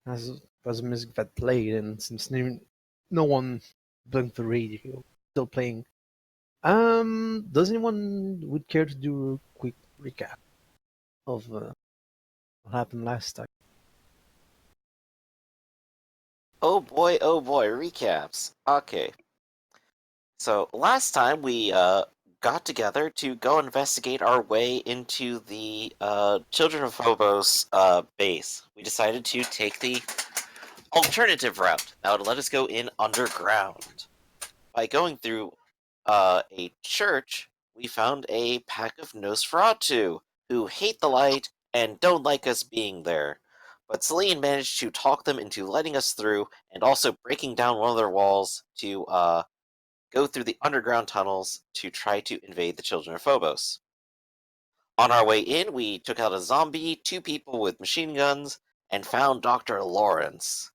as was the music that played, and since no one plugged the radio, still playing. Does anyone would care to do a quick recap of what happened last time? Oh boy, recaps. Okay. So last time we got together to go investigate our way into the Children of Phobos base. We decided to take the alternative route. That would let us go in underground. By going through a church, we found a pack of Nosferatu who hate the light and don't like us being there. But Celine managed to talk them into letting us through and also breaking down one of their walls to go through the underground tunnels to try to invade the Children of Phobos. On our way in, we took out a zombie, two people with machine guns, and found Dr. Lawrence.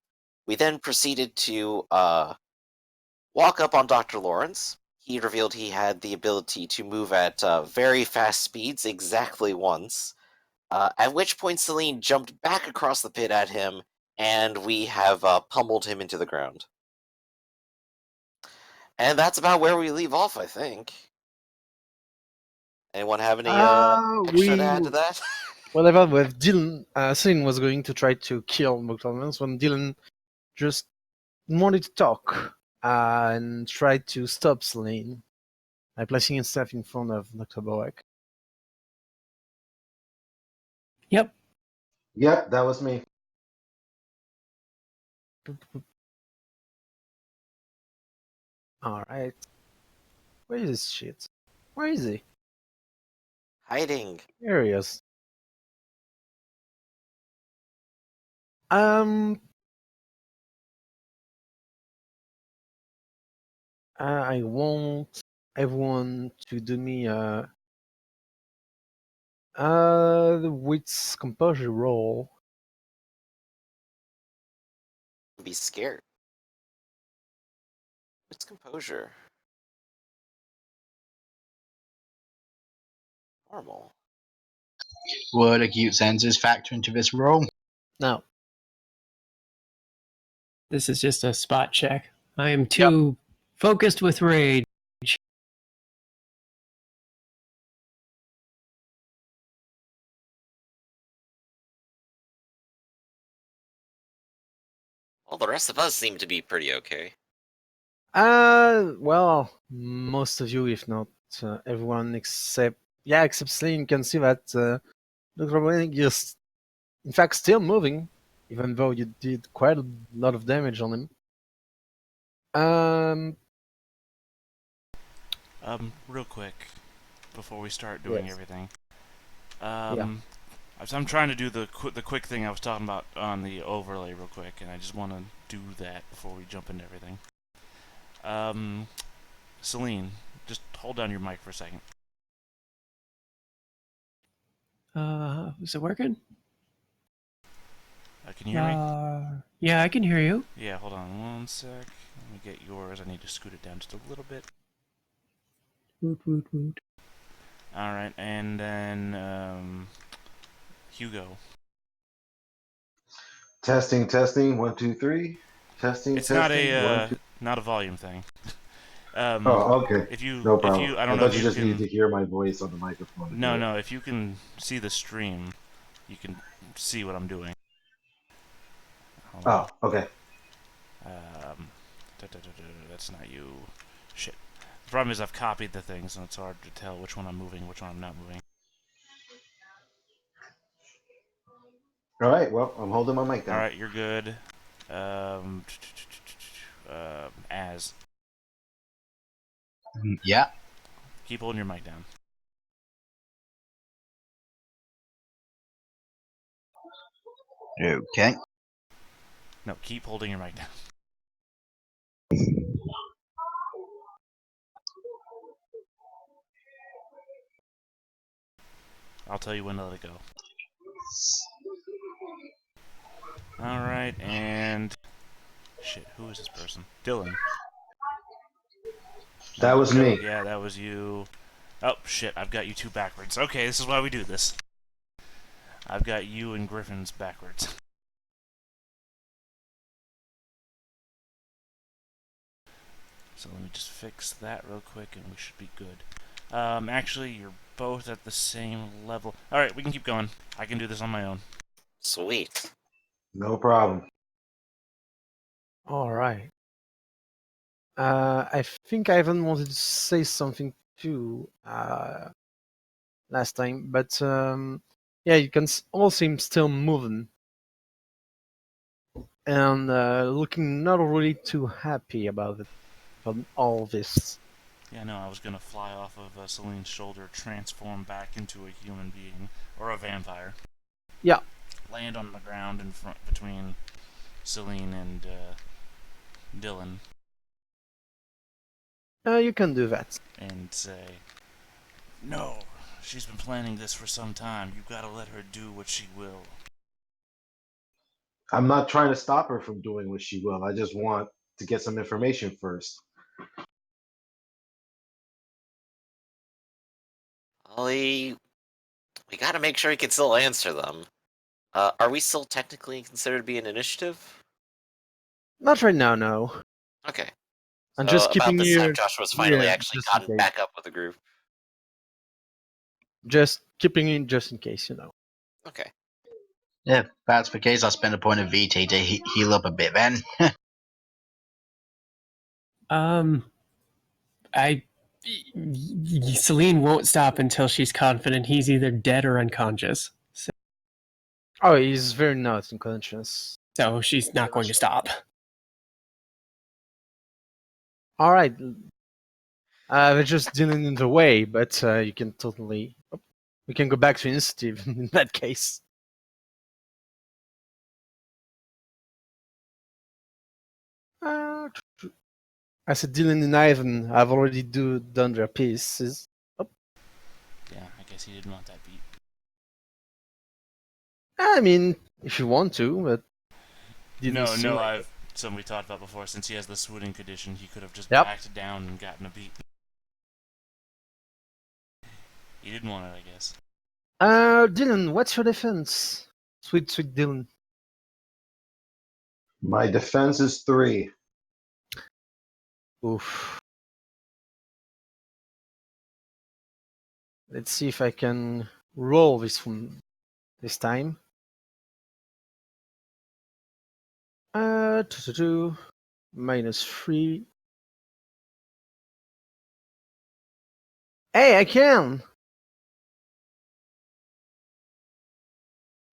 We then proceeded to walk up on Dr. Lawrence. He revealed he had the ability to move at very fast speeds exactly once, at which point Celine jumped back across the pit at him, and we have pummeled him into the ground. And that's about where we leave off, I think. Anyone have any extra to We add to that? whatever with Dylan. Celine was going to try to kill McDonald's when Dylan just wanted to talk and tried to stop Celine by placing himself in front of Dr. Boak. Yep. Yep, that was me. All right, where is this shit? Where is he? Hiding. Here he is. I want everyone to do me the wits composure roll. Be scared. It's composure. Normal. Would acute senses factor into this role? Now, This is just a spot check. I am too focused with rage. Well, the rest of us seem to be pretty okay. well, most of you, if not everyone, except Celine, can see that Dr. Boak is in fact still moving, even though you did quite a lot of damage on him. Real quick, before we start doing Yes. everything. Yeah. I'm trying to do the quick thing I was talking about on the overlay real quick, and I just want to do that before we jump into everything. Celine, just hold down your mic for a second. Is it working? Can you hear me? Yeah, I can hear you. Yeah, hold on one sec. Let me get yours. I need to scoot it down just a little bit. Woot, woot, woot. Alright, and then, Hugo. Testing, 1, 2, 3. Testing, It's testing, 1, 2. not a volume thing. Oh, okay. If you, No problem. I I don't know thought if you you just needed can. to hear my voice on the microphone. No, if you can see the stream, you can see what I'm doing. Hold on. Oh, okay. That's not you. Shit. The problem is I've copied the things, and it's hard to tell which one I'm moving, which one I'm not moving. All right. Well, I'm holding my mic down. Alright, you're good. As. Yeah. Keep holding your mic down. Okay. No, keep holding your mic down. I'll tell you when to let it go. Alright, and... Shit, who is this person? Dylan. That was me. Yeah, that was you. Oh, shit, I've got you two backwards. Okay, this is why we do this. I've got you and Griffin's backwards. So let me just fix that real quick and we should be good. Actually, you're both at the same level. Alright, we can keep going. I can do this on my own. Sweet. No problem. All right. I think Ivan wanted to say something too last time, but yeah, you can all seem still moving and looking not really too happy about it, about all this. Yeah, no, I was gonna fly off of Celine's shoulder, transform back into a human being, or a vampire. Yeah. Land on the ground in front between Celine and Dylan, You can do that. and say, "No, she's been planning this for some time. You gotta let her do what she will." I'm not trying to stop her from doing what she will. I just want to get some information first. Ollie, we gotta make sure he can still answer them. Are we still technically considered to be an initiative? Not right now, no. Okay. I'm So just about keeping this time, you Joshua's finally here actually just in gotten case. back up with the group. Just keeping you just in case, you know. Okay. If that's the case, I'll spend a point of VT to heal up a bit then. I Celine won't stop until she's confident he's either dead or unconscious. Oh, he's very not unconscious. So she's not going to stop. All right. They're just dealing in the way, but you can totally. Oh, we can go back to initiative in that case. I said Dylan and Ivan have already done their pieces. Oh, Yeah, I guess he didn't want that beat. I mean, if you want to, but didn't No, seem like it. something we talked about before. Since he has the swooning condition, he could have just Yep. backed down and gotten a beat. He didn't want it, I guess. Dylan, what's your defense? Sweet, sweet Dylan. My defense is 3. Oof. Let's see if I can roll this from this time. 2 minus 3. Hey, I can!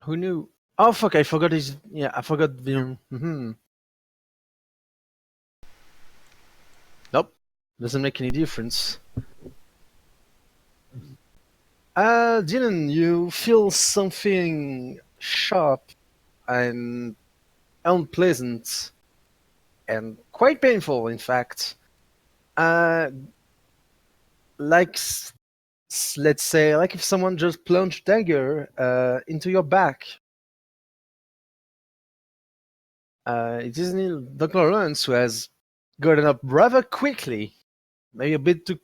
Who knew? Oh fuck! I forgot his. Yeah, I forgot the. Nope, doesn't make any difference. Dylan, you feel something sharp and unpleasant and quite painful, in fact. Like let's say, like if someone just plunged dagger into your back. It isn't Dr. Lawrence who has gotten up rather quickly, maybe a bit too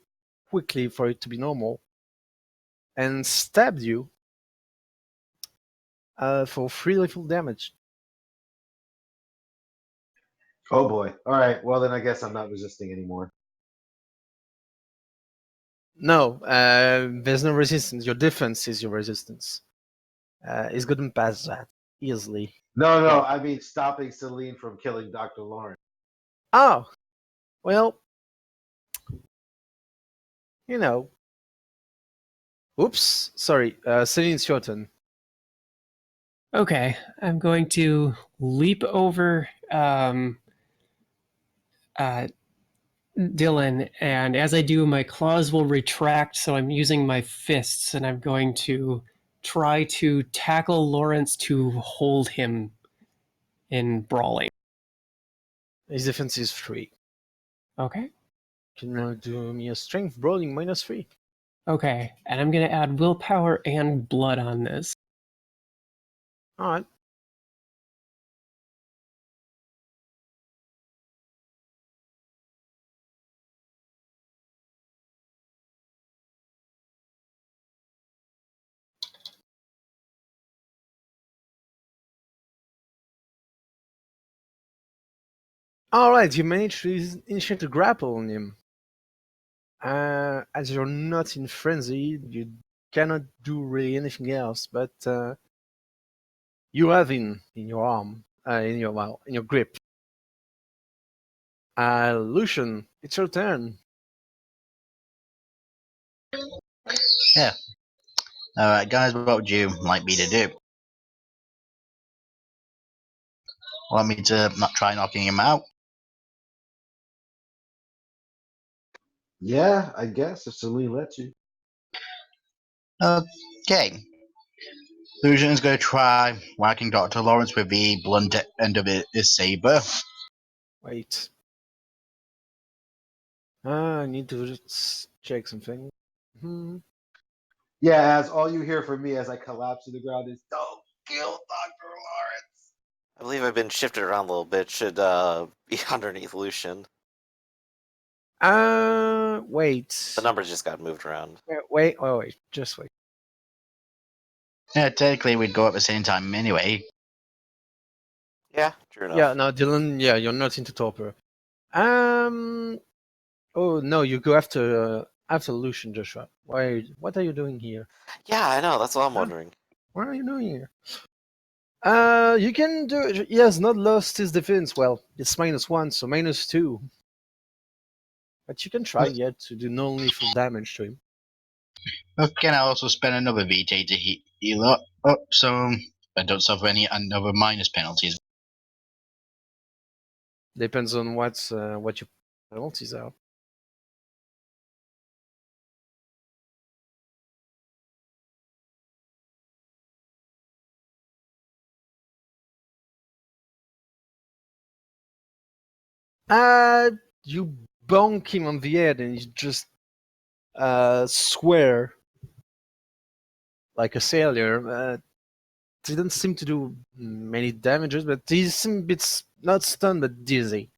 quickly for it to be normal, and stabbed you for 3 lethal damage. Oh boy. All right. Well, then I guess I'm not resisting anymore. No, there's no resistance. Your defense is your resistance. He's gotten past that easily. No, I mean stopping Celine from killing Dr. Lawrence. Oh, well, you know. Oops, sorry. Celine, it's your turn. Okay, I'm going to leap over Dylan, and as I do, my claws will retract, so I'm using my fists, and I'm going to try to tackle Lawrence to hold him in brawling. His defense is 3. Okay? Can you do me a strength brawling minus 3? Okay, and I'm going to add willpower and blood on this. Alright. Alright, you managed to initiate a grapple on him. As you're not in frenzy, you cannot do really anything else, but you have in your arm, in your grip. Lucian, it's your turn. Yeah. Alright, guys, what would you like me to do? Want me to not try knocking him out? Yeah, I guess if Celine lets you. Okay. Lucian's going to try whacking Dr. Lawrence with the blunt end of his saber. Wait. I need to just check something. Yeah, as all you hear from me as I collapse to the ground is, "Don't kill Dr. Lawrence." I believe I've been shifted around a little bit. Should be underneath Lucian. Wait. The numbers just got moved around. Wait. Just wait. Yeah, technically we'd go at the same time anyway. Yeah, true enough. Yeah, no, Dylan. Yeah, you're not into Torpor. Oh no, you go after Lucian, Joshua. Why? What are you doing here? Yeah, I know. That's what I'm Huh? wondering. What are you doing here? You can do it. He has not lost his defense. Well, it's -1, so -2. But you can try yet to do non-lethal damage to him. Can I also spend another VT to heal up, so I don't suffer any other minus penalties? Depends on what your penalties are. You bonk him on the head and you just swear like a sailor. Didn't seem to do many damages, but he's a bit not stunned but dizzy.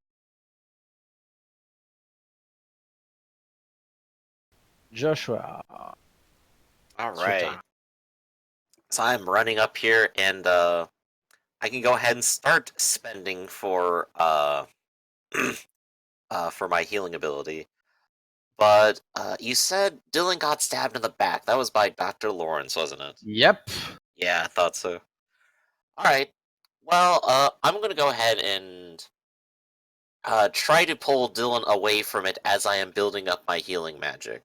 Joshua, All it's your right. turn. So I'm running up here, and I can go ahead and start spending for for my healing ability. But you said Dylan got stabbed in the back. That was by Dr. Lawrence, wasn't it? Yep. Yeah, I thought so. All right. Well, I'm gonna go ahead and try to pull Dylan away from it as I am building up my healing magic.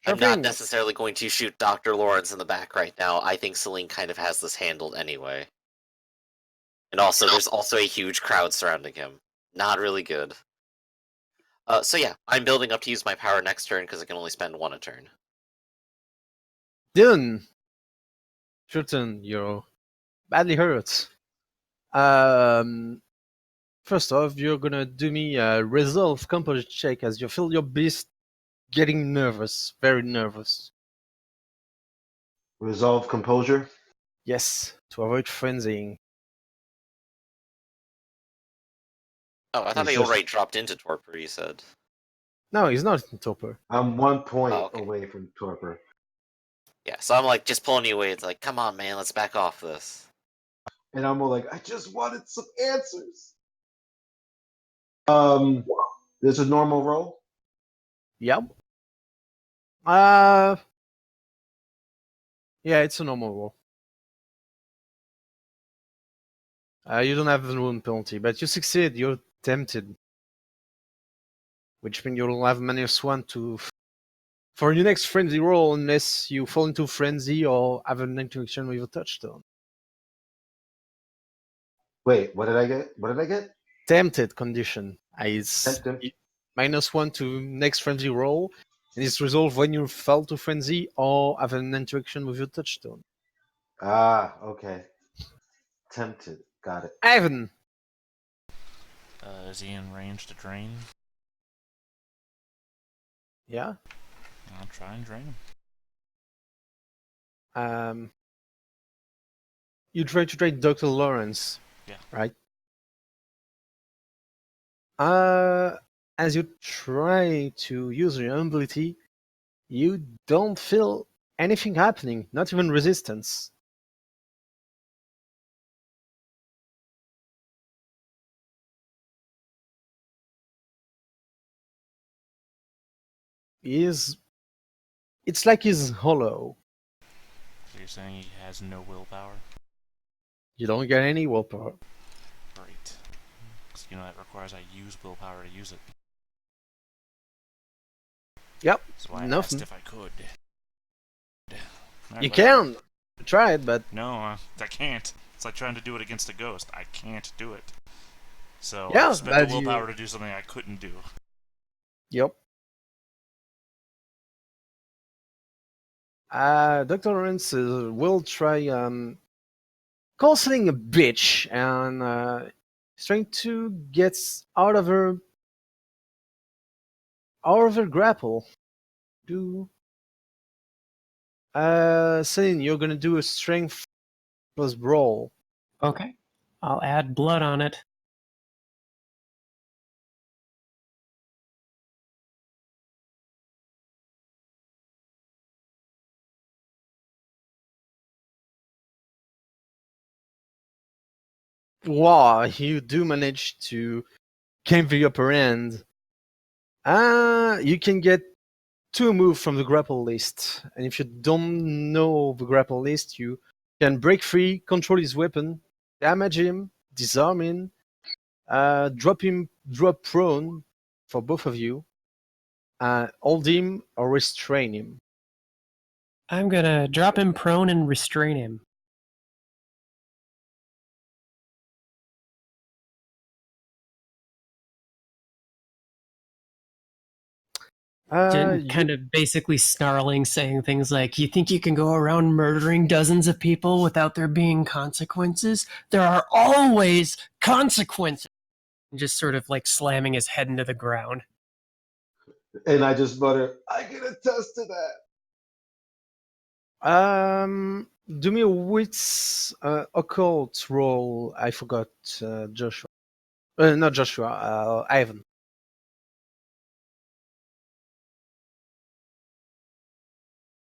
Sure I'm not thing. necessarily going to shoot Dr. Lawrence in the back right now. I think Celine kind of has this handled anyway. And also, there's also a huge crowd surrounding him. Not really good. So yeah, I'm building up to use my power next turn because I can only spend one a turn. Dylan, your turn. You're badly hurt. Um, First off, you're gonna do me a resolve composure check as you feel your beast getting nervous, very nervous. Resolve composure. Yes, to avoid frenzying. Oh, I thought He's I just. already dropped into torpor, you said. No, he's not in Topper. I'm 1 point Oh, okay. away from torpor. Yeah, so I'm like just pulling you away. It's like, come on, man, let's back off this. And I'm more like, I just wanted some answers. There's a normal roll. Yep. Yeah, it's a normal roll. You don't have the wound penalty, but you succeed. You're tempted, which means you'll have -1 to for your next frenzy roll, unless you fall into frenzy or have an interaction with a touchstone. Wait, what did I get? What did I get? Tempted condition is Tempted. -1 to next frenzy roll, and it's resolved when you fall to frenzy or have an interaction with your touchstone. Ah, okay. Tempted. Got it. Ivan, Is he in range to drain? yeah. I'll try and drain him. You try to trade Dr. Lawrence. Yeah. Right? As you try to use your ability, you don't feel anything happening, not even resistance. He's it's like he's hollow. So you're saying he has no willpower? You don't get any willpower. Great. Because, that requires I use willpower to use it. Yep, So I asked nothing. if I could. Alright, You whatever. can try it, but No, I can't. It's like trying to do it against a ghost. I can't do it. So yeah, I've spent the but willpower you. to do something I couldn't do. Yep. Dr. Lawrence will try counseling a bitch and he's trying to get out of her grapple. Do Celine, you're gonna do a strength plus brawl. Okay. I'll add blood on it. Wow, you do manage to gain the upper end. You can get two moves from the grapple list, and if you don't know the grapple list, you can break free, control his weapon, damage him, disarm him, drop prone for both of you, hold him or restrain him. I'm gonna drop him prone and restrain him. You Kind of basically snarling, saying things like, "You think you can go around murdering dozens of people without there being consequences? There are always consequences!" And just sort of like slamming his head into the ground. And I just mutter, I can attest to that. do me a wits occult roll. I forgot Joshua. Not Joshua. Ivan.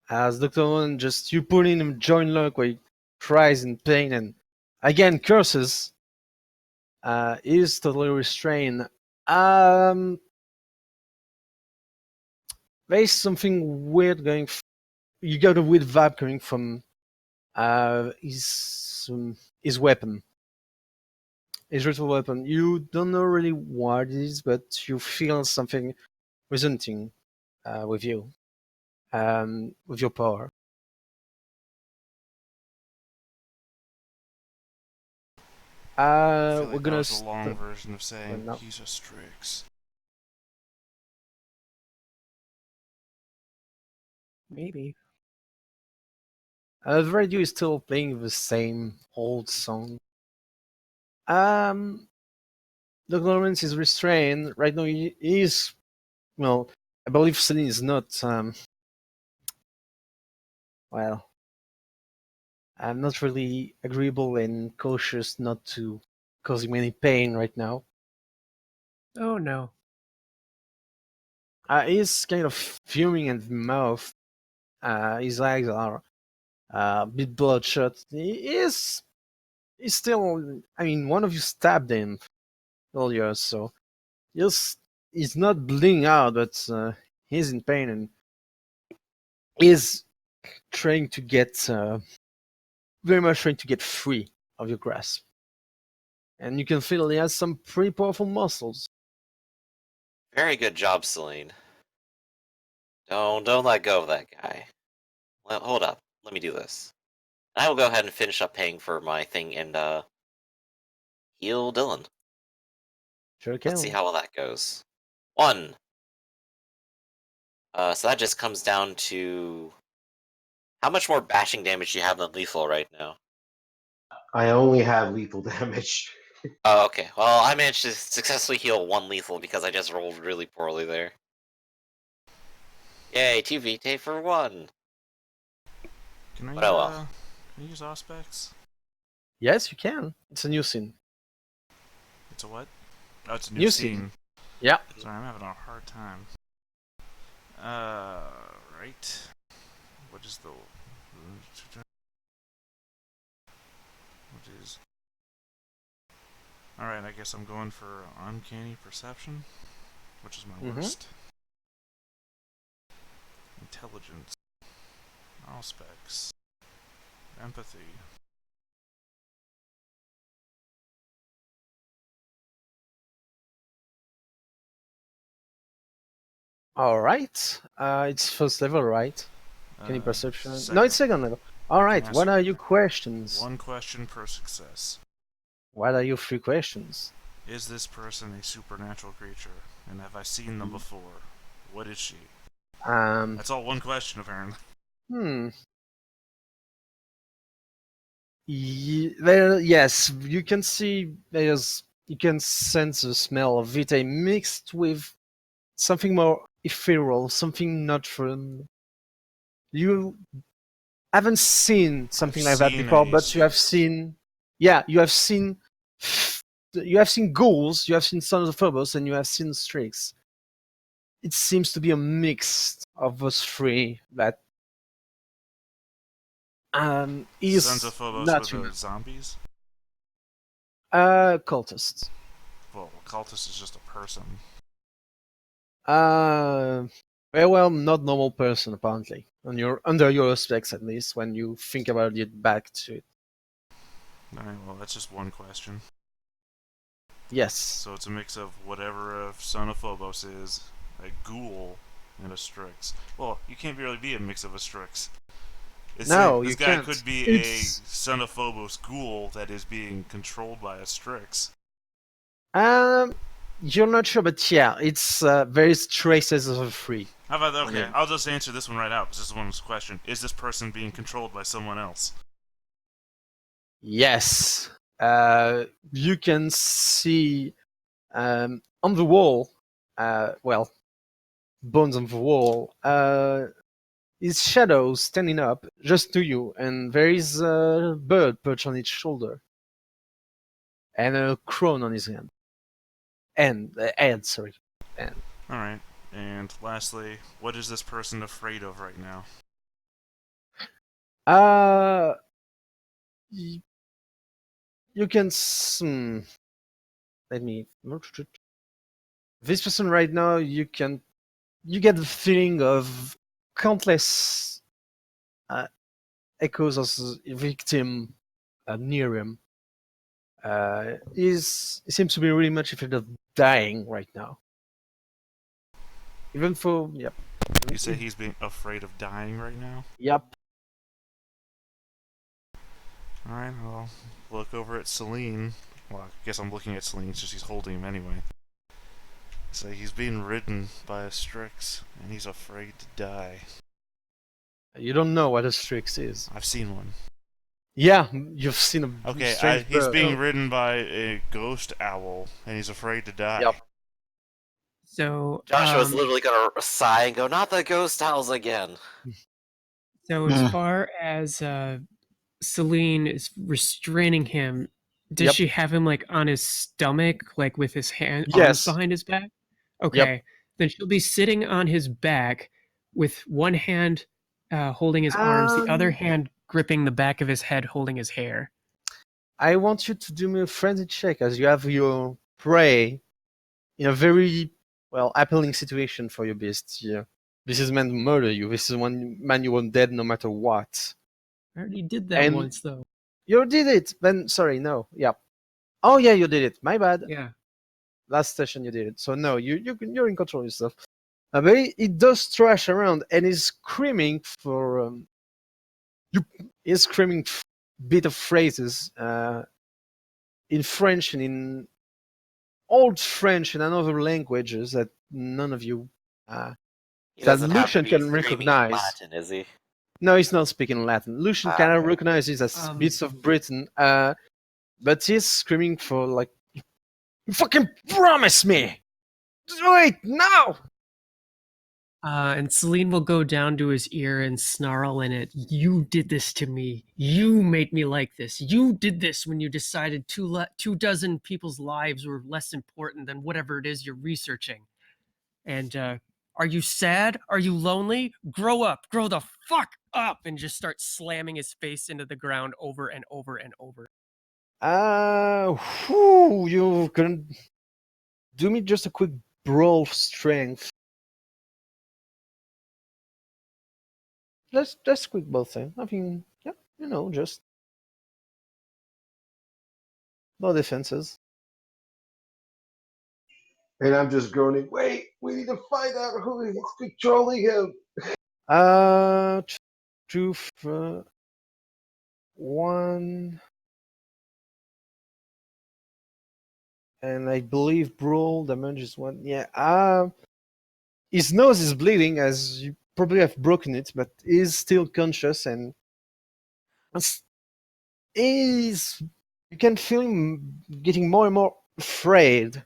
As Dr. Owen, just you put in him joint lock where he cries in pain and again curses. Is totally restrained. Um, there's something weird going. You got a weird vibe coming from his weapon, his ritual weapon. You don't know really what it is, but you feel something resonating with you, with your power. I feel We're like that gonna was a long version of saying no. he's a Strix. Maybe. The radio is still playing the same old song. Um, the Lawrence is restrained right now. He is well. I believe Celine is not. Well, I'm not really agreeable and cautious not to cause him any pain right now. Oh no. He's kind of fuming in the mouth. His eyes are a bit bloodshot. He's still. I mean, one of you stabbed him earlier, so he's not bleeding out, but he's in pain and is trying to get very much trying to get free of your grasp. And you can feel he has some pretty powerful muscles. Very good job, Celine. Don't let go of that guy. Well, hold up. Let me do this. I will go ahead and finish up paying for my thing and heal Dylan. Sure Let's see can. how well that goes. 1. So that just comes down to how much more bashing damage do you have than lethal right now? I only have lethal damage. Oh, okay. Well, I managed to successfully heal 1 lethal because I just rolled really poorly there. Yay, 2 vitae for 1. Can I, But oh well. can I use Auspex? Yes, you can. It's a new scene. It's a what? Oh, it's a new New scene. scene. Yeah. Sorry, I'm having a hard time. Right. What is the... What is... Alright, I guess I'm going for Uncanny Perception, which is my Mhm. worst. intelligence, specs, empathy. All right. It's first level, right? Any perception? No, Second. it's second level. All You can right. ask What are your questions? one question per success. What are your 3 questions? Is this person a supernatural creature? And have I seen them before? What is she? Um. That's all one question, apparently. Hmm. There, yes, you can see you can sense the smell of vitae mixed with something more ethereal, something not from. You haven't seen something I've like that seen before, a but you have seen, yeah, you have seen ghouls, you have seen sons of phobos, and you have seen streaks. It seems to be a mix of those three that Sons of is Phobos not with the human. zombies? Cultists. Well, cultist is just a person. Uh, Very well, not normal person apparently. Under your aspects at least, when you think about it back to it. Alright, well, that's just one question. Yes. So it's a mix of whatever a son of Phobos is, a ghoul, and a Strix. Well, you can't really be a mix of a Strix. No, This you guy can't. could be a It's son of Phobos ghoul that is being controlled by a Strix. um, you're not sure, but yeah, it's there is traces of a free. How about that? on Okay, him. I'll just answer this one right out because this is one's question. Is this person being controlled by someone else? Yes. You can see on the wall. Well, bones on the wall. His shadow standing up just to you, and there is a bird perched on its shoulder, and a crown on his hand. And head, sorry. And Alright, and lastly, what is this person afraid of right now? uh, you can. Let me. This person right now, you get the feeling of countless echoes of the victim near him. He seems to be really much afraid of dying right now. Even for yep. You say he's being afraid of dying right now? Yep. Alright, I'll look over at Celine. Well, I guess I'm looking at Celine since she's holding him anyway. Say he's being ridden by a Strix, and he's afraid to die. You don't know what a strix is. I've seen one. Yeah, you've seen a Okay, strange he's bird. being ridden by a ghost owl, and he's afraid to die. Yep. So, Joshua's literally gonna sigh and go, "Not the ghost owls again." so as far as Celine is restraining him, does Yep. she have him like on his stomach, like with his arms Yes. behind his back? Okay, then she'll be sitting on his back with one hand holding his arms, the other hand gripping the back of his head, holding his hair. I want you to do me a frenzy check as you have your prey in a very appealing situation for your beast. Yeah. This is meant to murder you. This is one man you want dead no matter what. I already did that And once, though. you did it. Then sorry, no. Yeah. Oh yeah, you did it. My bad. Yeah. Last session you did it. So no, you're in control of yourself. But it does thrash around and is screaming for he's screaming bit of phrases in French and in old French and other languages that none of you He that doesn't have to Lucian be can screaming recognize. Latin, is he? No, he's not speaking Latin. Lucian Ah. can recognize these as bits of Britain, but he's screaming for like, "You fucking promise me! Do it now!" And Celine will go down to his ear and snarl in it. You did this to me. You made me like this. You did this when you decided 2 dozen people's lives were less important than whatever it is you're researching. And are you sad? Are you lonely? Grow up. Grow the fuck up. And just start slamming his face into the ground over and over and over. You can do me just a quick brawl strength. let's quick both things. Nothing. Yeah, just no defenses. And I'm just groaning. Wait, we need to find out who is controlling him. Uh, truth. One, and I believe brawl damage is one. Yeah. His nose is bleeding, as you probably have broken it, but he's still conscious and is. You can feel him getting more and more afraid.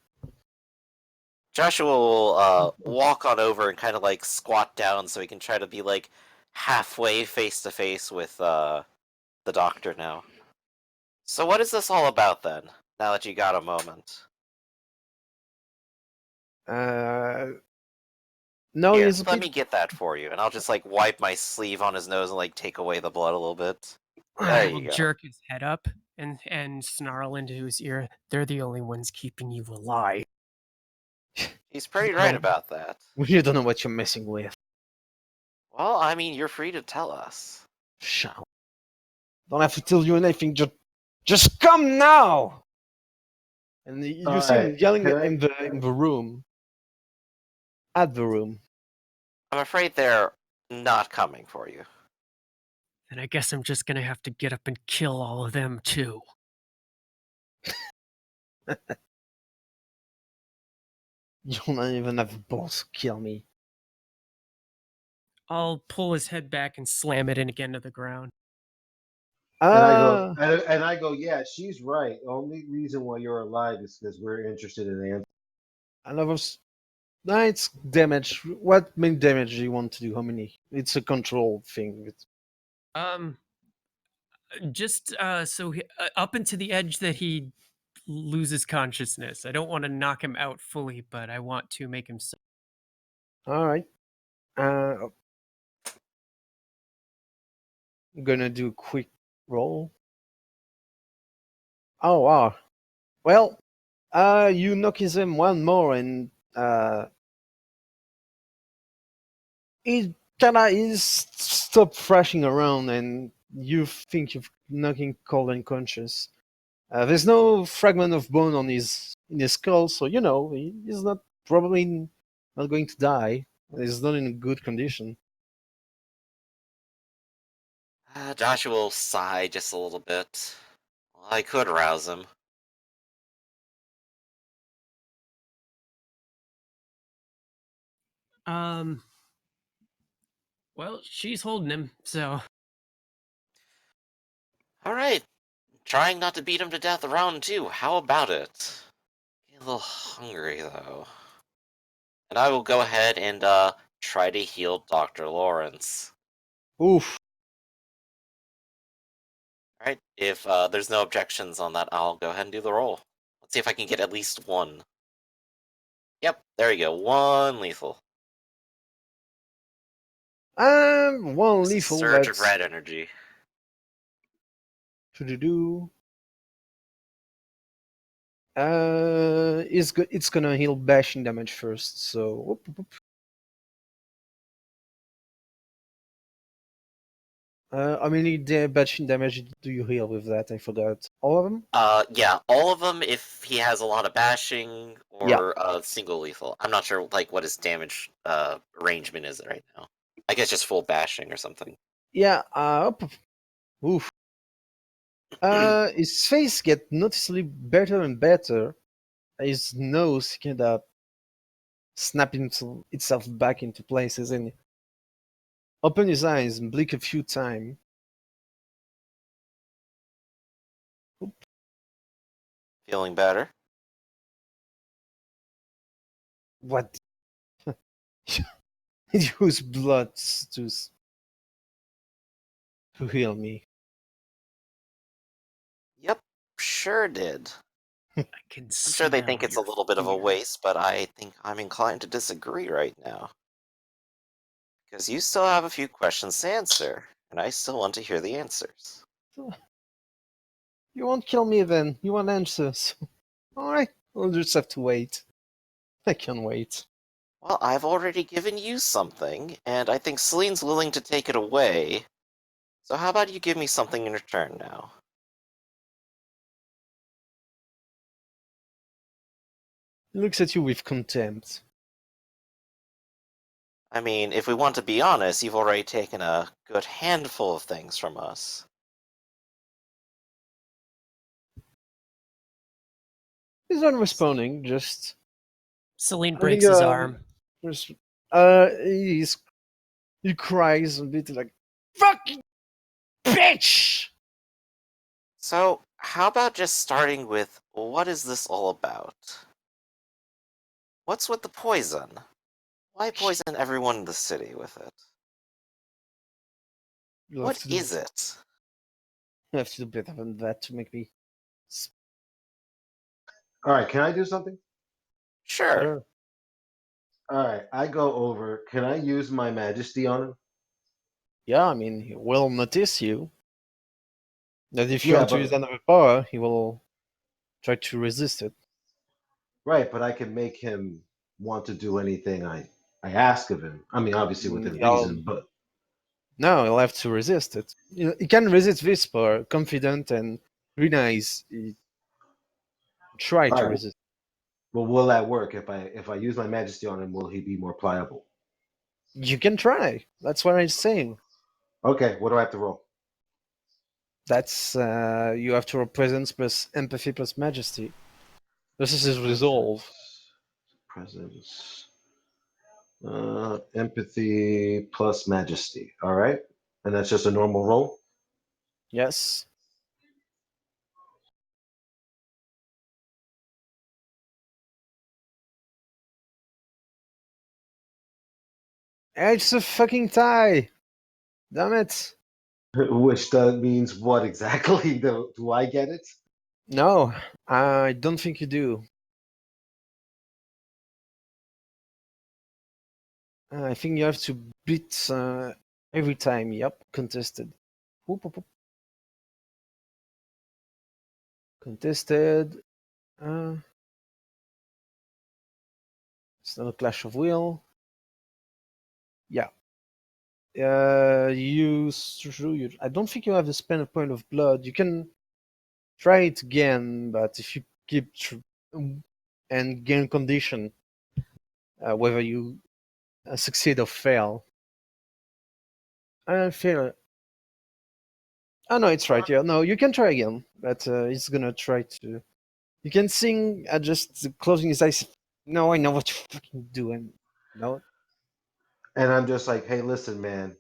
Joshua will walk on over and kind of like squat down so he can try to be like halfway face to face with the doctor now. So what is this all about then? Now that you got a moment. No, Here, he's a let bit. me get that for you, and I'll just like wipe my sleeve on his nose and like take away the blood a little bit. There He'll you go. jerk his head up and snarl into his ear. They're the only ones keeping you alive. He's pretty You right know, about that. you don't know what you're messing with. Well, I mean, you're free to tell us. Shall. Don't have to tell you anything. Just come now. And you see him Alright, yelling can I? in the room. At the room. I'm afraid they're not coming for you. And I guess I'm just gonna have to get up and kill all of them too. You don't even have the balls to kill me. I'll pull his head back and slam it in again to the ground. And I go, Uh, and I go, yeah, she's right. The only reason why you're alive is because we're interested in the answer. another. Nah, it's damage. What main damage do you want to do? How many? It's a control thing. Um, just so up into the edge that he loses consciousness. I don't want to knock him out fully, but I want to make him. All right. I'm gonna do a quick roll. Oh wow. Well, you knock him one more, and he kinda is stop thrashing around, and you think you've knocked him cold unconscious. There's no fragment of bone on his in his skull, so he's not probably not going to die. He's not in good condition. Joshua will sigh just a little bit. Well, I could rouse him. Um, well, she's holding him, so Alright, trying not to beat him to death round two. How about it? Get a little hungry, though. And I will go ahead and try to heal Dr. Lawrence. Oof. Alright, if there's no objections on that, I'll go ahead and do the roll. Let's see if I can get at least one. Yep, there you go. One lethal. One Just a lethal. surge of That's red energy. to do. It's gonna heal bashing damage first. So, whoop, whoop, whoop. How many bashing damage do you heal with that? I forgot. All of them? Yeah, all of them if he has a lot of bashing Yeah. or single lethal. I'm not sure like what his damage arrangement is right now. I guess just full bashing or something. Yeah. Oof. His face get noticeably better and better. His nose kind of snapping itself back into places, and open his eyes and blink a few times. Feeling better? What? Use blood to heal me. Yep, sure did. I can I'm sure they think smell it's a your little bit of a fear. waste, but I think I'm inclined to disagree right now. Because you still have a few questions to answer, and I still want to hear the answers. So, you won't kill me then. You want answers. Alright, we'll just have to wait. I can wait. Well, I've already given you something, and I think Celine's willing to take it away. So how about you give me something in return now? He looks at you with contempt. I mean, if we want to be honest, you've already taken a good handful of things from us. He's not responding, just Celine I think breaks his arm. just he cries a bit like fucking bitch. So, how about just starting with what is this all about? What's with the poison? Why poison everyone in the city with it? You'll have What to do, is it? you have to do better than that to make me All right, can I do something? Sure. sure. All right, I go over. Can I use my majesty on him? Yeah, I mean he will notice you. That if you Yeah, want to use but another power, he will try to resist it. right, but I can make him want to do anything I ask of him. I mean, obviously within He'll, reason, but no, he'll have to resist it. He can resist this power, confident and really nice. He try all to right. resist. Well, will that work if I use my majesty on him? Will he be more pliable? You can try. That's what I'm saying. Okay, what do I have to roll? That's you have to roll presence plus empathy plus majesty. This is his resolve. Presence, empathy plus majesty. All right, and that's just a normal roll. Yes. It's a fucking tie. Damn it. Which means what exactly? Do I get it? No, I don't think you do. I think you have to beat every time. Yep, contested. Whoop, whoop, whoop. Contested. Uh, it's not a clash of will. Yeah. I don't think you have to spend a point of blood. You can try it again, but if you keep and gain condition, whether you succeed or fail. I feel. Oh no, it's right. Yeah, no, you can try again, but he's gonna try to. You can sing just closing his eyes. No, I know what you're fucking doing. No, And I'm just like, hey, listen, man,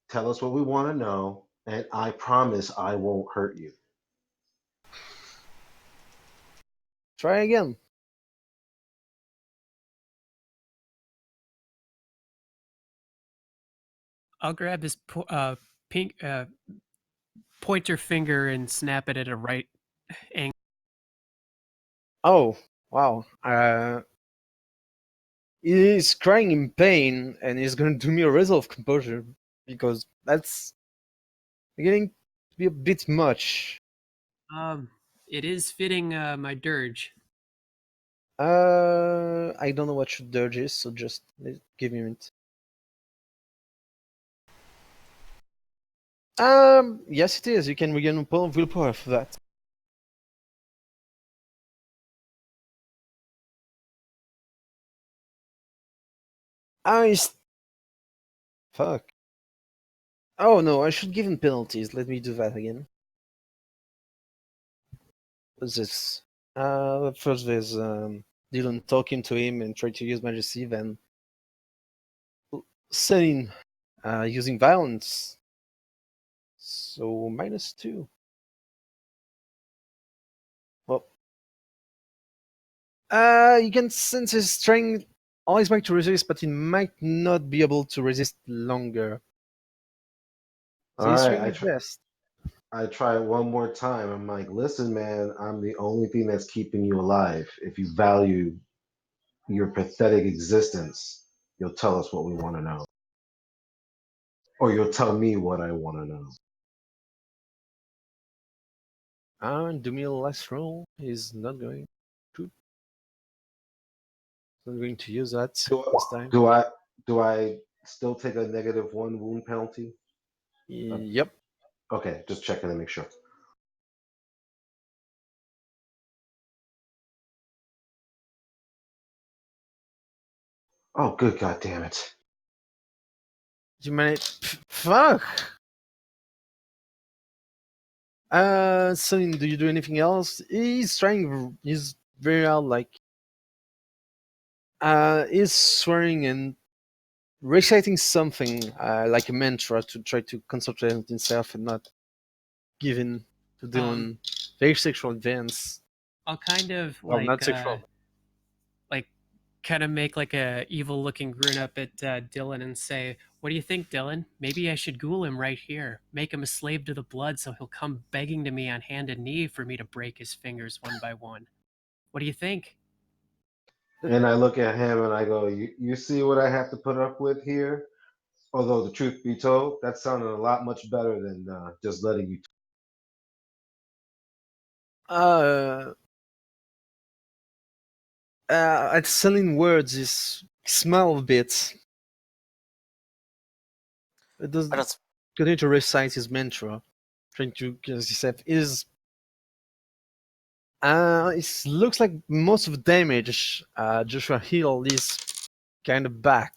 tell us what we want to know, and I promise I won't hurt you. try again. I'll grab his pink pointer finger and snap it at a right angle. Oh, wow. He's crying in pain, and he's gonna do me a resolve composure because that's getting to be a bit much. It is fitting my dirge. I don't know what your dirge is, so just give me a minute. Yes, it is. You can regain a point of willpower for that. Fuck. Oh no, I should give him penalties. Let me do that again. What's this? First there's Dylan talking to him and try to use majesty, then Celine using violence. So -2. Well, you can sense his strength always back to resist, but he might not be able to resist longer. So All he's right, trying his best. I try it one more time. I'm like, listen, man, I'm the only thing that's keeping you alive. If you value your pathetic existence, you'll tell us what we want to know, or you'll tell me what I want to know. Do me a last roll. He's not going to. So I'm going to use that Do, this time. do I still take a -1 wound penalty? Yep. Okay, just checking to make sure. Oh, good God damn it! You manage. Fuck. Celine, do you do anything else? He's trying. He's very out. Like, he's swearing and reciting something like a mantra to try to concentrate on himself and not giving to doing very sexual advance. I'll kind of Well, not sexual. like kind of make like a evil looking grin up at Dylan and say, "What do you think, Dylan? Maybe I should ghoul him right here, make him a slave to the blood, so he'll come begging to me on hand and knee for me to break his fingers one by one. What do you think?" And I look at him and I go, "You see what I have to put up with here? Although the truth be told, that sounded a lot much better than just letting you." Uh, at selling words is smell a bit. It does I just continue to recite his mantra, trying to as he said is. It looks like most of the damage Joshua Hill is kind of back.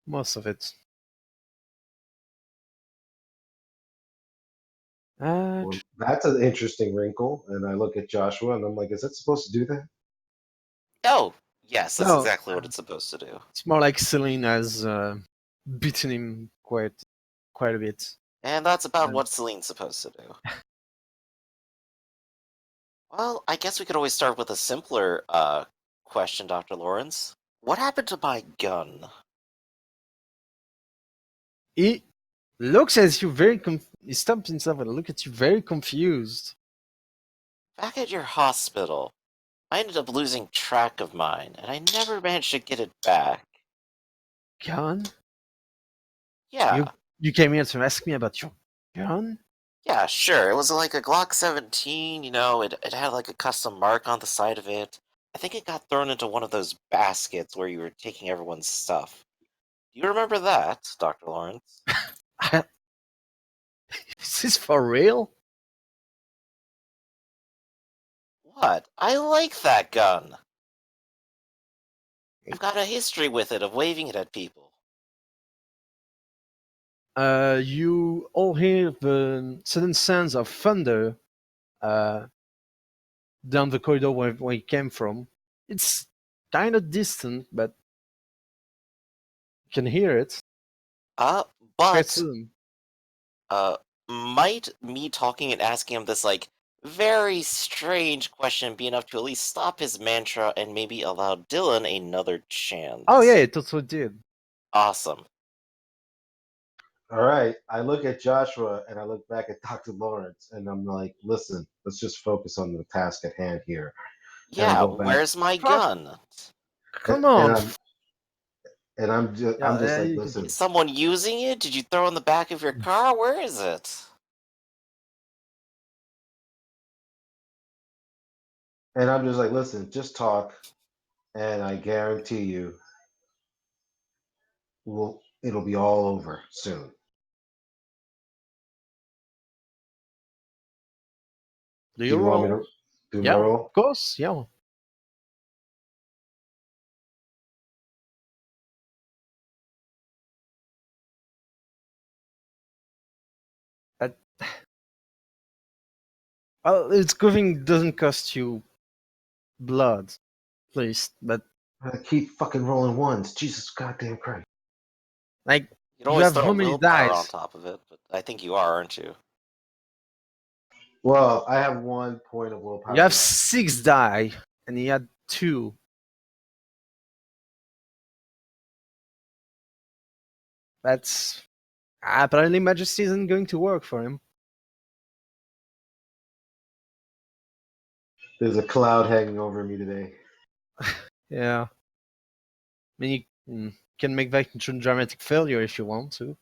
Most of it. Well, that's an interesting wrinkle. And I look at Joshua and I'm like, "Is that supposed to do that?" oh yes, that's No, exactly what it's supposed to do. it's more like Celine has beaten him quite a bit. And that's about Uh, what Celine's supposed to do. Well, I guess we could always start with a simpler question, Dr. Lawrence. What happened to my gun? He looks as you very he stops himself and look at you very confused. Back at your hospital, I ended up losing track of mine, and I never managed to get it back. Gun? Yeah, You came here to ask me about your gun? yeah, sure. It was like a Glock 17, it had like a custom mark on the side of it. I think it got thrown into one of those baskets where you were taking everyone's stuff. Do you remember that, Dr. Lawrence? Is this for real? What? I like that gun. I've got a history with it of waving it at people. You all hear the sudden sounds of thunder uh, down the corridor where you came from. It's kind of distant, but you can hear it Uh, quite but, soon. uh, might me talking and asking him this, like, very strange question be enough to at least stop his mantra and maybe allow Dylan another chance? Oh yeah, it also did. Awesome. All right. I look at Joshua and I look back at Dr. Lawrence and I'm like, "Listen, let's just focus on the task at hand here." And I Yeah, go back where's my Fuck! gun? Come and on! I'm just like, Yeah, "Listen." Is someone using it? Did you throw it in the back of your car? Where is it? And I'm just like, "Listen, just talk and I guarantee you it'll be all over soon." do Do you you want me roll? to do my Yeah, of role? course. Yeah. That, well, it's good thing it doesn't cost you blood, at least. But I keep fucking rolling ones. Jesus goddamn Christ. like, You'd you always have throw how a many willpower on dice? top of it, but I think you are, aren't you? Well, I have 1 point of You willpower have left. 6 die, and he had 2. That's apparently Majesty isn't going to work for him. There's a cloud hanging over me today. Yeah. I mean, you can make that into a dramatic failure if you want to.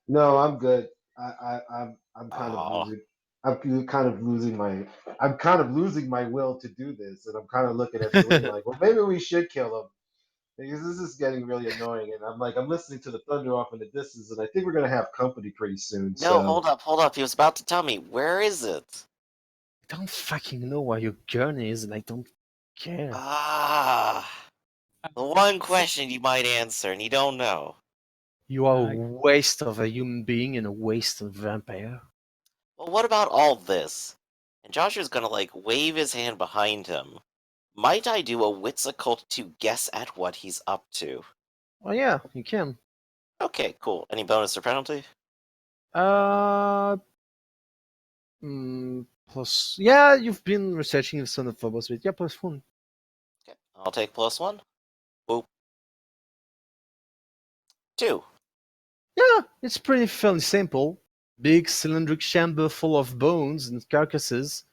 No, I'm good. I'm kind of Oh, woozy. I'm kind of losing my will to do this, and I'm kind of looking at Celine like, well, maybe we should kill him because this is getting really annoying. And I'm listening to the thunder off in the distance, and I think we're gonna have company pretty soon. No, So hold up, hold up. He was about to tell me. Where is it? I don't fucking know where your gun is, and I don't care. Ah, the one question you might answer and you don't know. You are a Uh, waste of a human being and a waste of a vampire. Well, what about all this? And Joshua's gonna, like, wave his hand behind him. Might I do a wits occult to guess at what he's up to? Oh yeah, you can. Okay, cool. Any bonus or penalty? Uh, plus. Yeah, you've been researching the Son of Phobos, but yeah, +1. Okay, I'll take +1. Boop. 2. Yeah, it's pretty fairly simple. Big cylindrical chamber full of bones and carcasses.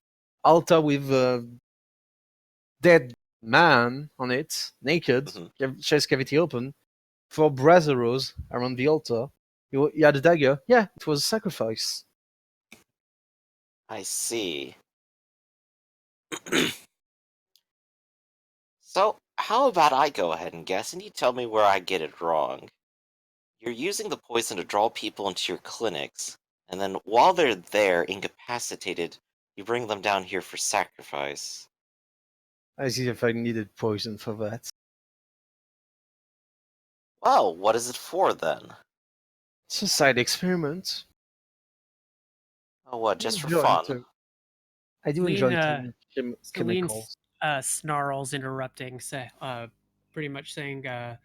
Altar with a dead man on it, naked, chest cavity open. 4 braziers around the altar. You had a dagger. Yeah, it was a sacrifice. I see. So, how about I go ahead and guess, and you tell me where I get it wrong? You're using the poison to draw people into your clinics, and then while they're there, incapacitated, you bring them down here for sacrifice. I see if I needed poison for that. Well, what is it for then? It's a side experiment. Oh, what, I just for enjoy fun? it. I do Celine, enjoy it. Celine Chemicals. snarls, interrupting, pretty much saying, Yeah.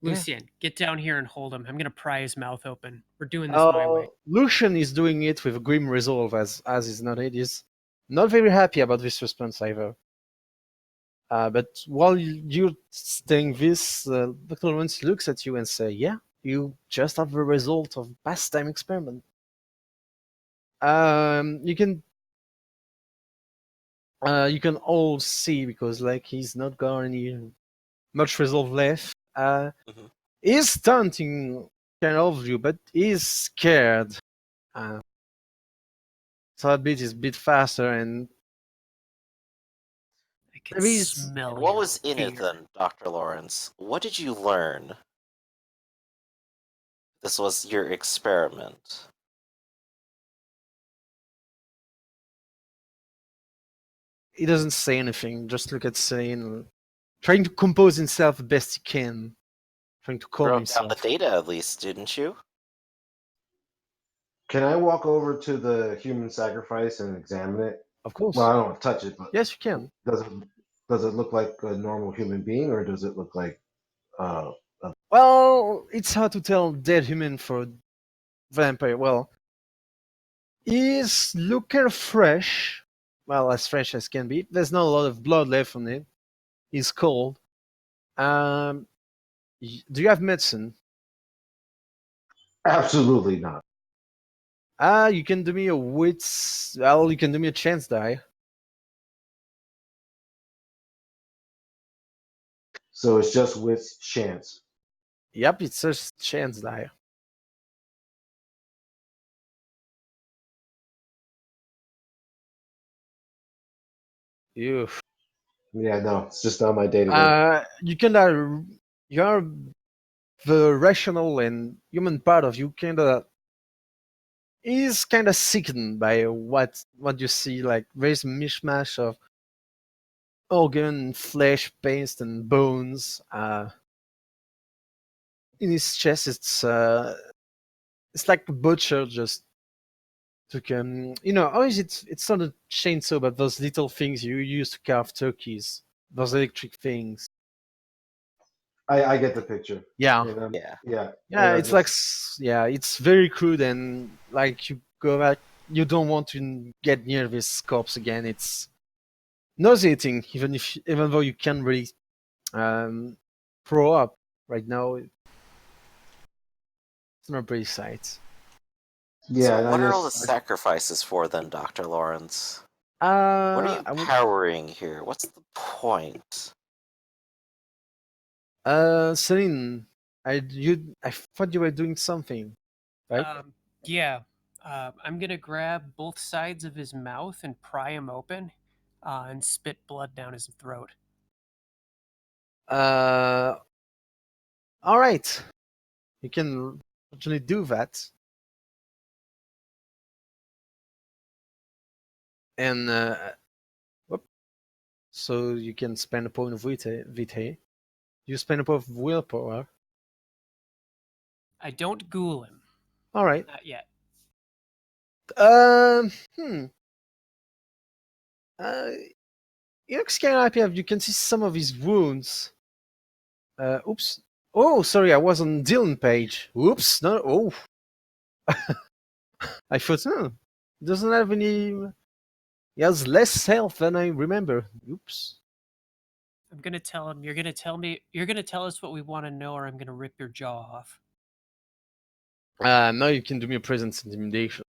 Lucien, get down here and hold him. I'm going to pry his mouth open. We're doing this my way. Lucian is doing it with grim resolve, as is not it is. Not very happy about this response either. But while you're saying this, Dr. Lawrence looks at you and say, "Yeah, you just have the result of past time experiment. You can all see because like he's not got any much resolve left. Mhm. He's stunting kind of you, but he's scared. Uh, so a bit is a bit faster, and I can there is smell And what your was in it fear. then, Dr. Lawrence? What did you learn? This was your experiment. he doesn't say anything. Just look at Sane, trying to compose himself the best he can, trying to calm Wrote down the himself. data at least, didn't you? can I walk over to the human sacrifice and examine it? Of Well, course, I don't want to touch it, but yes, you can. does it look like a normal human being, or does it look like uh, Well, it's hard to tell dead human for a vampire. Well, he's looking fresh. Well, as fresh as can be. There's not a lot of blood left on it. He's cold. Um, do you have medicine? absolutely not? You can do me a wits. Well, you can do me a chance die. So it's just with chance. Yep, it's just chance die. You. Yeah, no, it's just on my day to day. You can. You're the rational and human part of you. Kinda is kind of sickened by what you see. Like there's a mishmash of organ, flesh, paste, and bones. In his chest, it's like a butcher just took always it's not a chainsaw, but those little things you use to carve turkeys, those electric things. I get the picture. Yeah, And Yeah. yeah, and yeah, I'm it's like just yeah, it's very crude, and like you go back, you don't want to get near this corpse again. It's nauseating, even though you can't really um, throw up right now. It's not a pretty sight. So yeah, and what are all the sacrifices for then, Dr. Lawrence? What are you I would. powering here? What's the point? Celine, I thought you were doing something, right? Yeah. I'm gonna grab both sides of his mouth and pry him open, and spit blood down his throat. All right, you can actually do that, and whoop. So you can spend a point of vitae. You spend a point of willpower. I don't ghoul him. All right. Not yet. Um. Hmm. Uh. He looks kind of happy. You can see some of his wounds. Oops. Oh, sorry, I was on Dylan page. Oops. No. Oh. I thought, he doesn't have any. He has less health than I remember. Oops. I'm gonna tell him. You're gonna tell me. You're gonna tell us what we want to know, or I'm gonna rip your jaw off. Now you can do me a presence intimidation.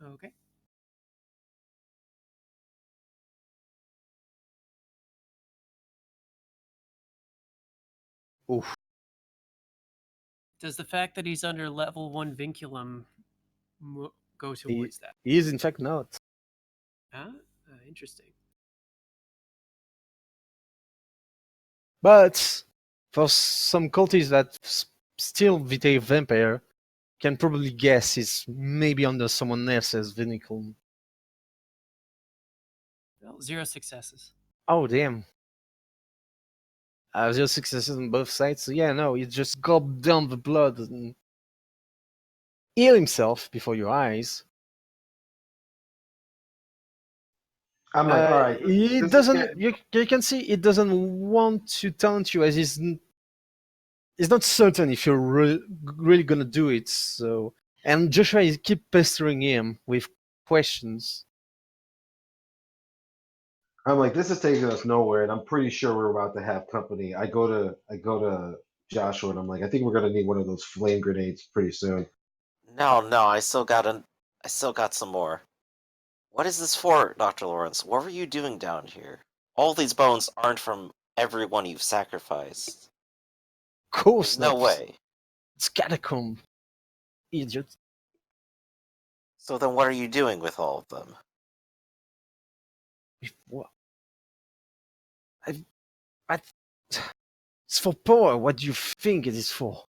Okay. Oof. Does the fact that he's under level 1 vinculum go towards that? He is in fact not. Huh? Interesting. But for some cultists that still Vitae Vampire, can probably guess he's maybe under someone else's vinculum. Well, 0 successes. Oh, damn. 0 successes on both sides. So yeah, no, he just gulped down the blood and heal himself before your eyes. I'm like, all right, He this is doesn't. getting. You can see he doesn't want to taunt you, as he's not certain if you're really gonna do it. So, and Joshua is keep pestering him with questions. I'm like, this is taking us nowhere, and I'm pretty sure we're about to have company. I go to Joshua, and I'm like, I think we're gonna need one of those flame grenades pretty soon. No, I still got some more. What is this for, Dr. Lawrence? What were you doing down here? All these bones aren't from everyone you've sacrificed. Of course There's no not. way. It's catacomb, idiot. So then what are you doing with all of them? What? I, it's for power. What do you think it is for?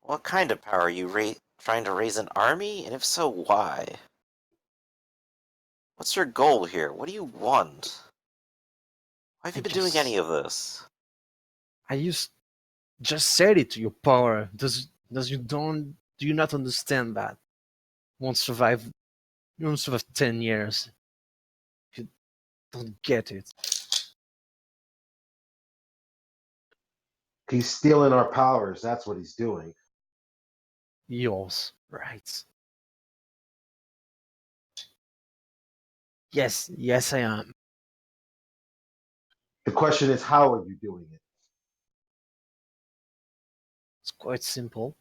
What kind of power are you trying to raise an army? And if so, why? What's your goal here? What do you want? Why have I you been doing any just, of this? I just said it to your power. Does you don't do you not understand that? Won't survive. You won't survive 10 years. You don't get it. He's stealing our powers. That's what he's doing. Yours, right? Yes, I am. The question is, how are you doing it? It's quite simple.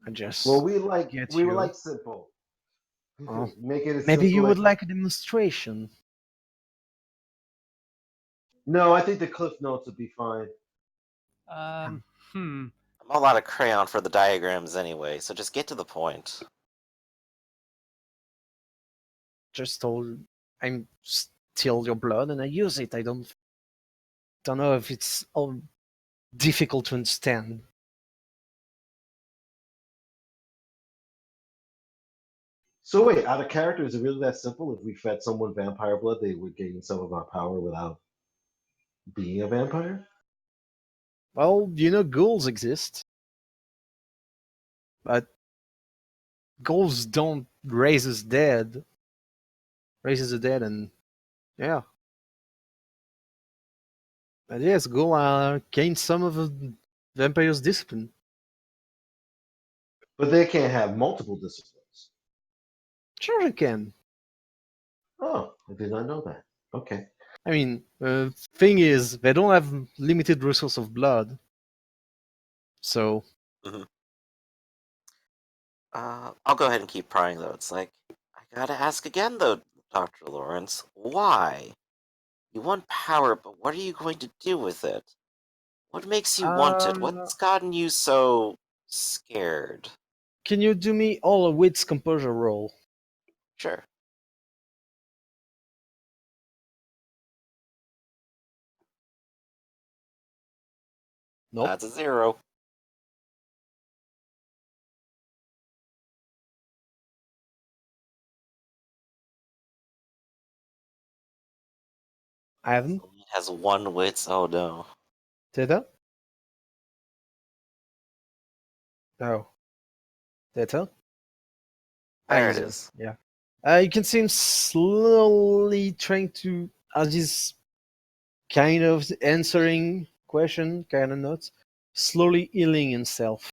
I just Well, get we you. like simple. Oh, Make it as maybe you simple would as. like a demonstration. No, I think the cliff notes would be fine. Hmm. I'm all out of crayon for the diagrams anyway, so just get to the point. Just told I'm steal your blood and I use it. I don't know if it's all difficult to understand. So wait, out of character, is it really that simple? If we fed someone vampire blood, they would gain some of our power without being a vampire? Well, ghouls exist, but ghouls don't raises the dead, and yeah. But yes, ghoul gain some of the vampire's discipline. But they can't have multiple disciplines. Sure, you can. Oh, I did not know that. Okay. I mean, thing is, they don't have limited resource of blood, so Mhm. I'll go ahead and keep prying though. It's like, I gotta ask again though, Dr. Lawrence, why? You want power, but what are you going to do with it? What makes you wanted? Uh, What's gotten you so scared? can you do me all a wits composure roll? Sure. Nope. That's a 0. I haven't. Celine has 1 wits. Oh no. Theta? No. Theta? There He's it there. is. Yeah. You can see him slowly trying to, as he's kind of answering question, kind of not, slowly healing himself,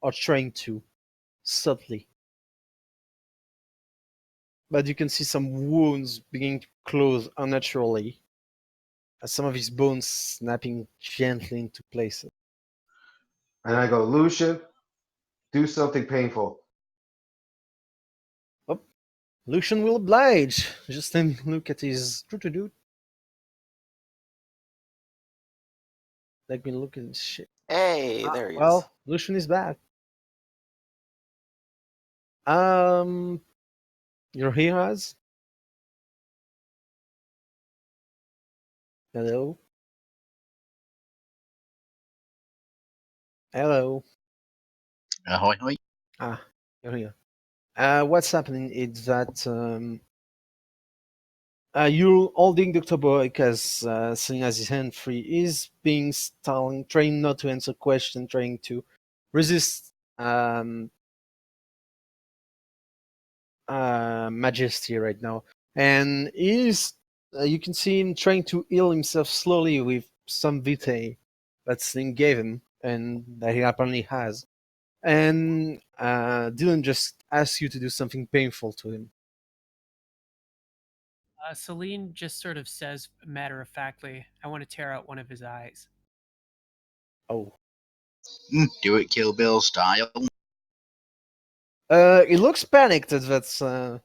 or trying to, subtly. But you can see some wounds beginning to close unnaturally, as some of his bones snapping gently into place. And I go, Lucian, do something painful. Oh, Lucian will oblige. Just then look at his doo-doo-doo. Let me look at shit. Hey, there he is. Well, Lucian is back. Um, your heroes? Hello? Hello? Ahoy, hoy. Ah, you're here. What's happening is that you're holding Dr. Boy because Selena his hand free is being stalling, trying not to answer question, trying to resist Majesty right now. And he's, you can see him trying to heal himself slowly with some vitae that Sling gave him and that he apparently has. And Dylan just asks you to do something painful to him. Celine just sort of says matter of factly, I want to tear out one of his eyes. Oh. Do it Kill Bill style. He looks panicked at that.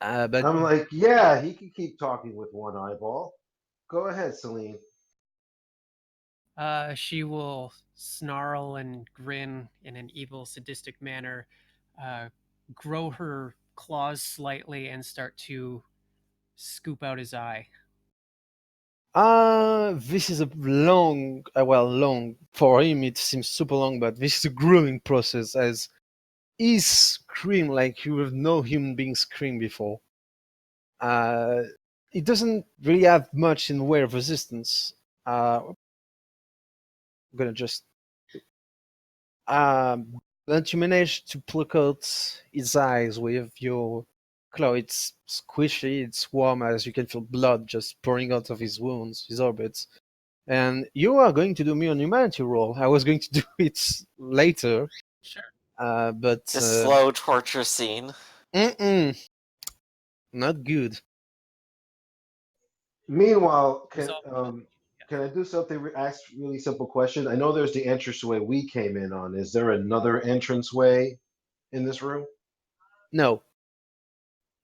But I'm like, yeah, he can keep talking with one eyeball. Go ahead, Celine. She will snarl and grin in an evil, sadistic manner, uh, grow her claws slightly, and start to scoop out his eye. this is a long, well, long for him. It seems super long, but this is a grueling process as he scream like you have no human being scream before. Uh, it doesn't really have much in the way of resistance. I'm gonna just but you manage to pluck out his eyes with your claw. It's squishy, it's warm as you can feel blood just pouring out of his wounds, his orbits. And you are going to do me on humanity roll. I was going to do it later, Sure. but This slow torture scene. not good. Meanwhile, Resolve. can I do something? Ask really simple question. I know there's the entranceway we came in on. Is there another entranceway in this room? No.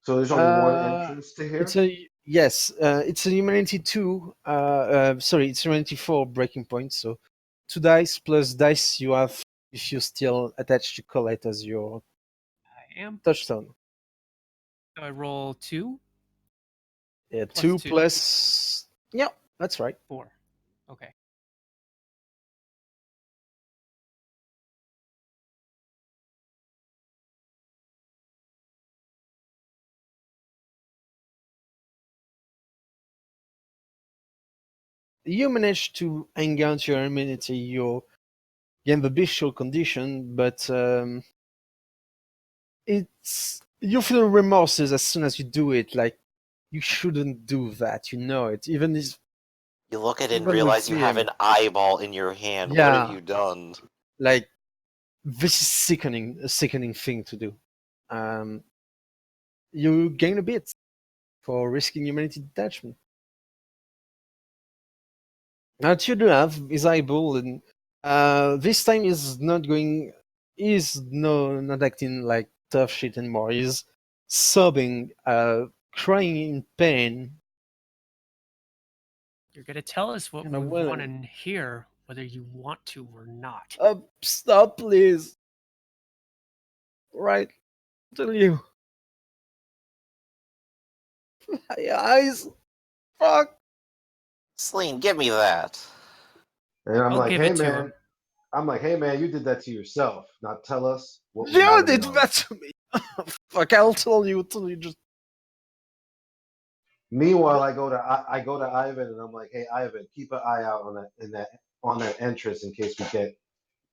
So there's only one entrance to It's here. a yes. It's a humanity two. Sorry, it's humanity four breaking point. So 2 dice plus dice you have if you're still attached to Colette as your I am. touchstone. So I roll 2 Yeah, plus two 2, plus. Yeah, that's right. 4. Okay. You manage to encounter your immunity, your habitual condition, but it's you feel remorses as soon as you do it. Like you shouldn't do that. You know it. You look at it and Even with realize you have fear. an eyeball in your hand. What have Yeah, you done? like this is sickening, a sickening thing to do. Um, you gain a bit for risking humanity detachment. What you do have is eyeball, and this time is not going. Is no not acting like tough shit anymore. He's sobbing, crying in pain. You're gonna tell us what And we I'm want willing. to hear, whether you want to or not. Stop, please. Right, tell you. My eyes. Fuck. Celine, give me that. And I'm I'll like, give hey it to man, him. you did that to yourself. Now tell us what we You want to did know. that to me. Fuck, I'll tell you till you just. Meanwhile, I go to Ivan and I'm like, hey Ivan, keep an eye out on that entrance in case we get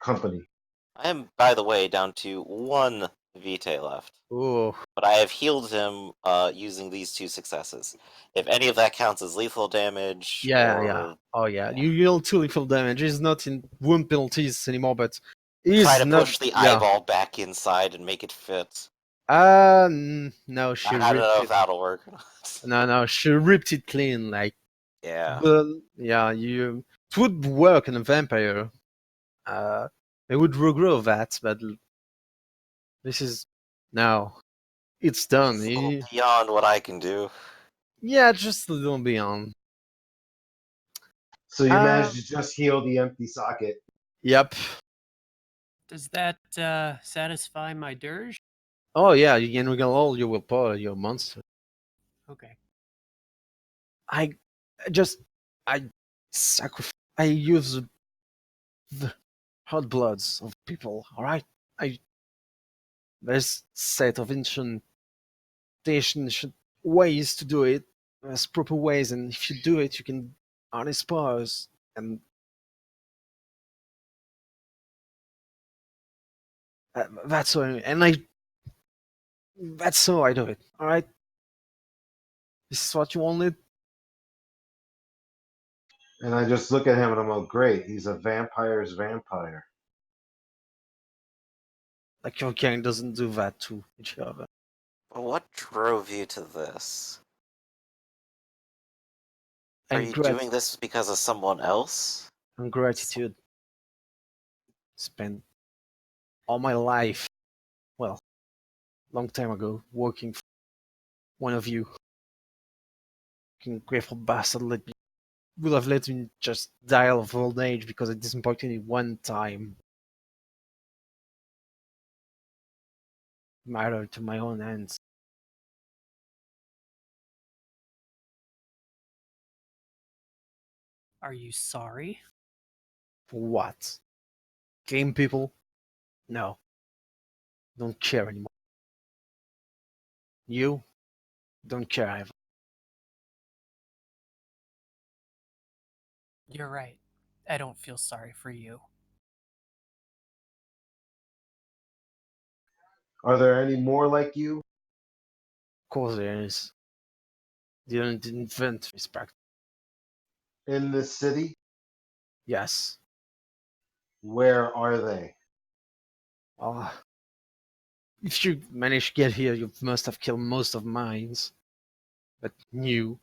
company. I am, by the way, down to one Vitae left. Oh. But I have healed him using these 2 successes. If any of that counts as lethal damage, Yeah, yeah. or Oh, yeah. You deal 2 lethal damage. He's not in wound penalties anymore, but try he's to not. push the Yeah. eyeball back inside and make it fit. No, she I don't ripped know if it. that'll work or not. No, she ripped it clean. Like, Yeah. but yeah, it would work on a vampire. They would regrow that, but this is no, it's done. It's a little beyond what I can do. Yeah, just a little beyond. So you Uh, managed to just heal the empty socket. yep. Does that satisfy my dirge? Oh yeah, you can regain all your willpower, your monster. Okay. I just I I use the hot bloods of people. All right, I there's set of ancient ways to do it. There's proper ways, and if you do it, you can harness powers, and that's so. And that's so I do it. All right, this is what you wanted. And I just look at him and I'm like, great, he's a vampire's vampire. Like your gang doesn't do that to each other. But what drove you to this? Are And you doing this because of someone else? gratitude. Spent all my life, well, long time ago, working for one of you. Fucking grateful bastard would have let me just die of old age because I disappointed you one time. Matter to my own hands. Are you sorry? For what? Game people? No. Don't care anymore. You? Don't care either. You're right. I don't feel sorry for you. Are there any more like you? Of course there is. They didn't invent respect. In this city? Yes. Where are they? Uh, if you manage to get here, you must have killed most of mines. But you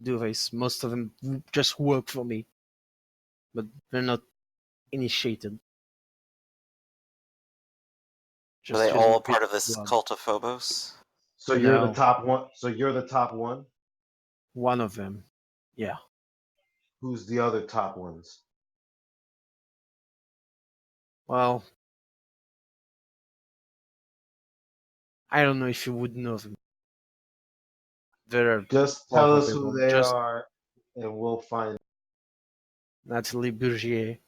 do this. Most of them just work for me. But they're not initiated. Are Just they using all part of this blood. cult of Phobos? So you're the No. top one. So you're the top one? One of them. Yeah. Who's the other top ones? Well, I don't know if you would know them. They're Just tell powerful us who people. they Just are and we'll find. Natalie Bourgier